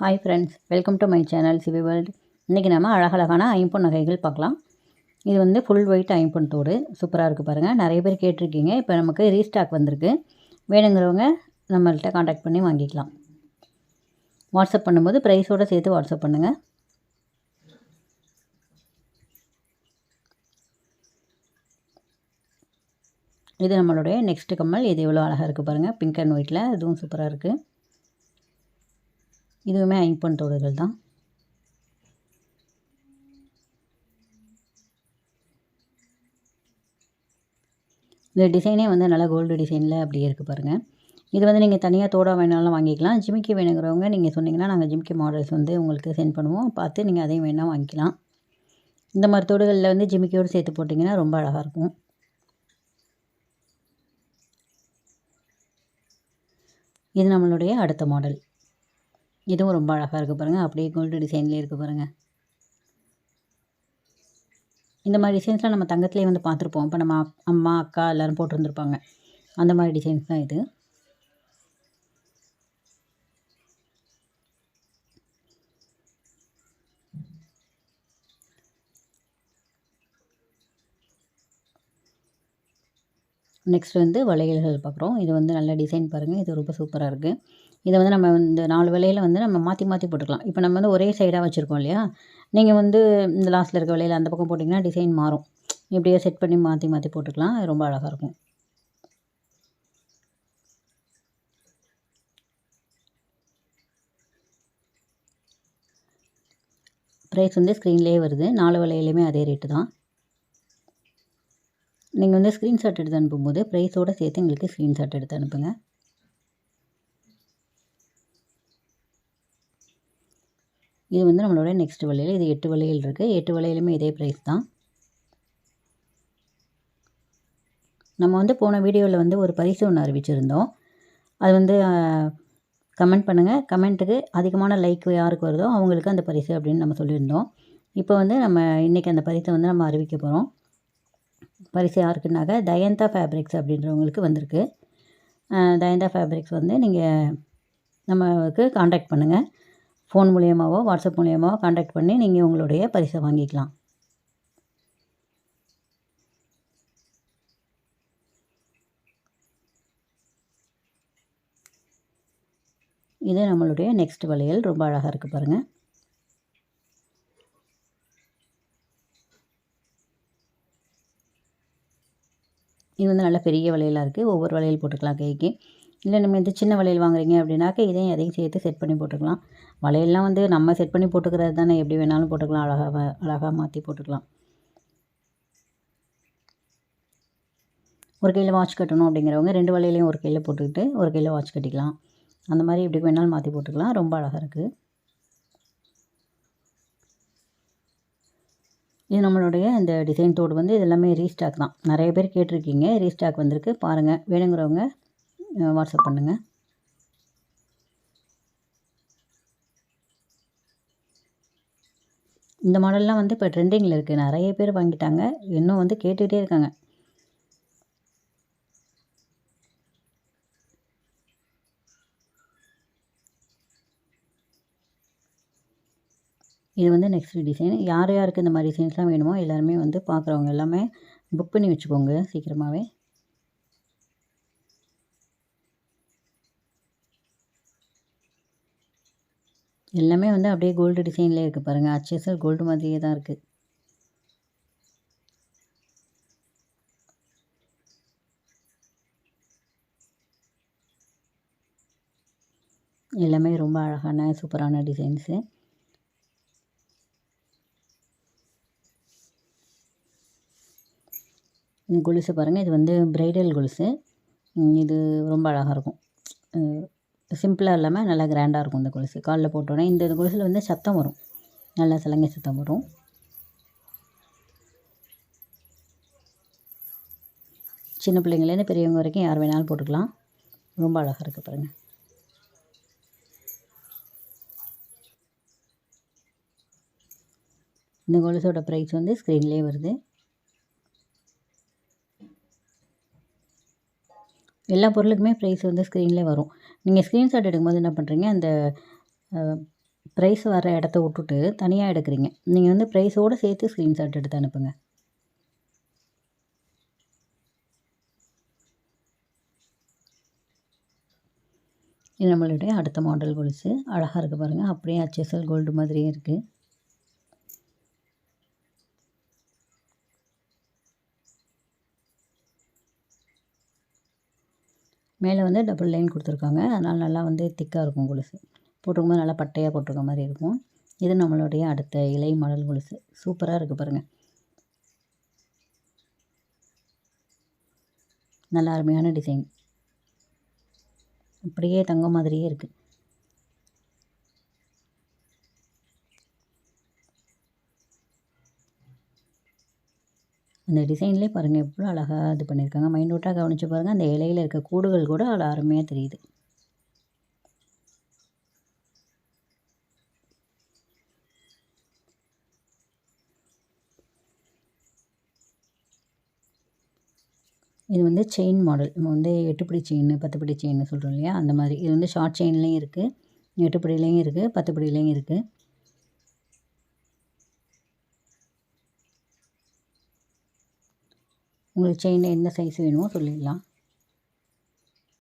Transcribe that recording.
Hi friends, welcome to my channel CV world. இன்றைக்கி நம்ம அழகழகான ஐம்பொன் நகைகள் பார்க்கலாம். இது வந்து ஃபுல் ஒயிட் ஐம்பொன் தோடு சூப்பராக இருக்குது பாருங்கள். நிறைய பேர் கேட்டிருக்கீங்க. இப்போ நமக்கு ரீஸ்டாக் வந்திருக்கு. வேணுங்கிறவங்க நம்மள்கிட்ட காண்டாக்ட் பண்ணி வாங்கிக்கலாம். வாட்ஸ்அப் பண்ணும்போது ப்ரைஸோடு சேர்த்து வாட்ஸ்அப் பண்ணுங்கள். இது நம்மளுடைய நெக்ஸ்ட் கம்மல். இது எவ்வளோ அழகாக இருக்குது பாருங்கள். பிங்க் அண்ட் ஒயிட்டில் இதுவும் சூப்பராக இருக்குது. இதுவுமே ஐம்பொன் தோடுகள் தான். இந்த டிசைனே வந்து நல்லா கோல்டு டிசைனில் அப்படியே இருக்குது பாருங்கள். இது வந்து நீங்கள் தனியாக தோடாக வேணாலும் வாங்கிக்கலாம். ஜிமிக்கி வேணுங்கிறவங்க நீங்கள் சொன்னீங்கன்னா நாங்கள் ஜிமிக்கி மாடல்ஸ் வந்து உங்களுக்கு சென்ட் பண்ணுவோம். பார்த்து நீங்கள் அதையும் வேணால் வாங்கிக்கலாம். இந்த மாதிரி தோடுகளில் வந்து ஜிமிக்கியோடு சேர்த்து போட்டிங்கன்னா ரொம்ப அழகாக இருக்கும். இது நம்மளுடைய அடுத்த மாடல். இதுவும் ரொம்ப அழகாக இருக்குது பாருங்கள். அப்படியே கோல்டு டிசைன்லேயே இருக்குது பாருங்கள். இந்த மாதிரி டிசைன்ஸ்லாம் நம்ம தங்கத்துலேயே வந்து பார்த்துருப்போம். இப்போ நம்ம அம்மா அக்கா எல்லோரும் போட்டிருந்துருப்பாங்க. அந்த மாதிரி டிசைன்ஸ் தான் இது. நெக்ஸ்ட் வந்து வளையல்கள் பார்க்குறோம். இது வந்து நல்ல டிசைன் பாருங்கள். இது ரொம்ப சூப்பராக இருக்குது. இதை வந்து நம்ம இந்த 4 வளையலை வந்து நம்ம மாற்றி மாற்றி போட்டுக்கலாம். இப்போ நம்ம வந்து ஒரே சைடாக வச்சுருக்கோம் இல்லையா? நீங்கள் வந்து இந்த லாஸ்ட்டில் இருக்க வளையல் அந்த பக்கம் போட்டிங்கன்னா டிசைன் மாறும். இப்படியே செட் பண்ணி மாற்றி மாற்றி போட்டுக்கலாம். ரொம்ப அழகாக இருக்கும். ப்ரைஸ் வந்து ஸ்க்ரீன்லேயே வருது. 4 வளையலுமே அதே ரேட்டு தான். நீங்கள் வந்து ஸ்க்ரீன்ஷாட் எடுத்து அனுப்பும்போது ப்ரைஸோடு சேர்த்து எங்களுக்கு ஸ்க்ரீன்ஷாட் எடுத்து அனுப்புங்க. இது வந்து நம்மளோட நெக்ஸ்ட் வளையல். இது 8 வளையல் இருக்குது. 8 வளையலுமே இதே ப்ரைஸ் தான். நம்ம வந்து போன வீடியோவில் வந்து ஒரு பரிசு ஒன்று அறிவிச்சிருந்தோம். அது வந்து கமெண்ட் பண்ணுங்கள். கமெண்ட்டுக்கு அதிகமான லைக் யாருக்கு வருதோ அவங்களுக்கு அந்த பரிசு அப்படின்னு நம்ம சொல்லியிருந்தோம். இப்போ வந்து நம்ம இன்றைக்கி அந்த பரிசை வந்து நம்ம அறிவிக்க போகிறோம். பரிசு யாருக்குனாக்க தயந்தா ஃபேப்ரிக்ஸ் அப்படின்றவங்களுக்கு வந்திருக்கு. தயந்தா ஃபேப்ரிக்ஸ் வந்து நீங்கள் நமக்கு காண்டாக்ட் பண்ணுங்கள். ஃபோன் மூலியமாகவோ வாட்ஸ்அப் மூலியமாகவோ காண்டாக்ட் பண்ணி நீங்கள் உங்களுடைய பரிசை வாங்கிக்கலாம். இது நம்மளுடைய நெக்ஸ்ட் வளையல். ரொம்ப அழகாக இருக்குது பாருங்கள். இது வந்து நல்ல பெரிய வளையலாக இருக்குது. ஒவ்வொரு வளையல் போட்டுக்கலாம் கைக்கு. இல்லை நம்ம இந்த சின்ன வளையல் வாங்குறீங்க அப்படின்னாக்க இதையும் அதையும் சேர்த்து செட் பண்ணி போட்டுக்கலாம். வளையல்லாம் வந்து நம்ம செட் பண்ணி போட்டுக்கிறது தானே. எப்படி வேணாலும் போட்டுக்கலாம். அழகாக மாற்றி போட்டுக்கலாம். ஒரு கையில் வாட்ச் கட்டணும் அப்படிங்கிறவங்க 2 வளையலையும் ஒரு கையில் போட்டுக்கிட்டு ஒரு கையில் வாட்ச் கட்டிக்கலாம். அந்த மாதிரி எப்படி வேணாலும் மாற்றி போட்டுக்கலாம். ரொம்ப அழகாக இருக்குது. இது நம்மளுடைய இந்த டிசைன் தோடு வந்து இது எல்லாமே ரீஸ்டாக் தான். நிறைய பேர் கேட்டிருக்கீங்க. ரீஸ்டாக் வந்திருக்கு பாருங்கள். வேணுங்கிறவங்க வாட்ஸ்அப் பண்ணுங்கள். இந்த மாடல்லாம் வந்து இப்போ ட்ரெண்டிங்கில் இருக்குது. நிறைய பேர் வாங்கிட்டாங்க. இன்னும் வந்து கேட்டுகிட்டே இருக்காங்க. இது வந்து நெக்ஸ்ட் டிசைன். யார் யாருக்கு இந்த மாதிரி டிசைன்ஸ்லாம் வேணுமோ எல்லாருமே வந்து பார்க்குறவங்க எல்லாமே புக் பண்ணி வச்சுக்கோங்க சீக்கிரமாகவே. எல்லாமே வந்து அப்படியே கோல்டு டிசைனில் இருக்குது பாருங்கள். அச்சசல் கோல்டு மாதிரியே தான் இருக்குது. எல்லாமே ரொம்ப அழகான சூப்பரான டிசைன்ஸு. இந்த கொலுசு பாருங்கள். இது வந்து பிரைடல் கொலுசு. இது ரொம்ப அழகாக இருக்கும். சிம்பிளாக இல்லாமல் நல்லா கிராண்டாக இருக்கும். இந்த கொலுசு காலில் போட்டோன்னே இந்த கொலுசில் வந்து சத்தம் வரும். நல்லா சலங்கை சத்தம் வரும். சின்ன பிள்ளைங்கள்லேருந்து பெரியவங்க வரைக்கும் யார் வேணாலும் போட்டுக்கலாம். ரொம்ப அழகாக இருக்குது பாருங்கள். இந்த கொலுசோட ப்ரைஸ் வந்து ஸ்க்ரீன்லேயே வருது. எல்லா பொருளுக்குமே ப்ரைஸ் வந்து ஸ்க்ரீன்லேயே வரும். நீங்கள் ஸ்க்ரீன்ஷாட் எடுக்கும்போது என்ன பண்ணுறீங்க, அந்த ப்ரைஸ் வர இடத்த விட்டுட்டு தனியாக எடுக்கிறீங்க. நீங்கள் வந்து ப்ரைஸோடு சேர்த்து ஸ்க்ரீன்ஷாட் எடுத்து அனுப்புங்க. இது நம்மளுடைய அடுத்த மாடல் கொலுசு. அழகாக இருக்குது பாருங்கள். அப்படியே HSL கோல்டு மாதிரியே இருக்குது. மேலே வந்து டபுள் லைன் கொடுத்துருக்காங்க. அதனால் நல்லா வந்து திக்காக இருக்கும் கொலுசு. போட்டுக்கும்போது நல்லா பட்டையாக போட்டிருக்க மாதிரி இருக்கும். இது நம்மளுடைய அடுத்த இலை மாடல் கொலுசு. சூப்பராக இருக்குது பாருங்கள். நல்ல அருமையான டிசைன். அப்படியே தங்கம் மாதிரியே இருக்குது. அந்த டிசைன்லேயே பாருங்கள் எவ்வளோ அழகாக இது பண்ணியிருக்காங்க. மைன்யூட்டாக கவனித்து பாருங்கள். அந்த இலையில் இருக்க கூடுகள் கூட அவ்வளோ அருமையாக தெரியுது. இது வந்து செயின் மாடல். நம்ம வந்து 8 பிடி செயின் 10 பிடி செயின்னு சொல்கிறோம் இல்லையா, அந்த மாதிரி. இது வந்து ஷார்ட் செயின்லேயும் இருக்குது, 8 பிடிலையும் இருக்குது, 10 பிடிலையும் இருக்குது. உங்களுக்கு செயின் எந்த சைஸ் வேணுமோ சொல்லிடலாம்.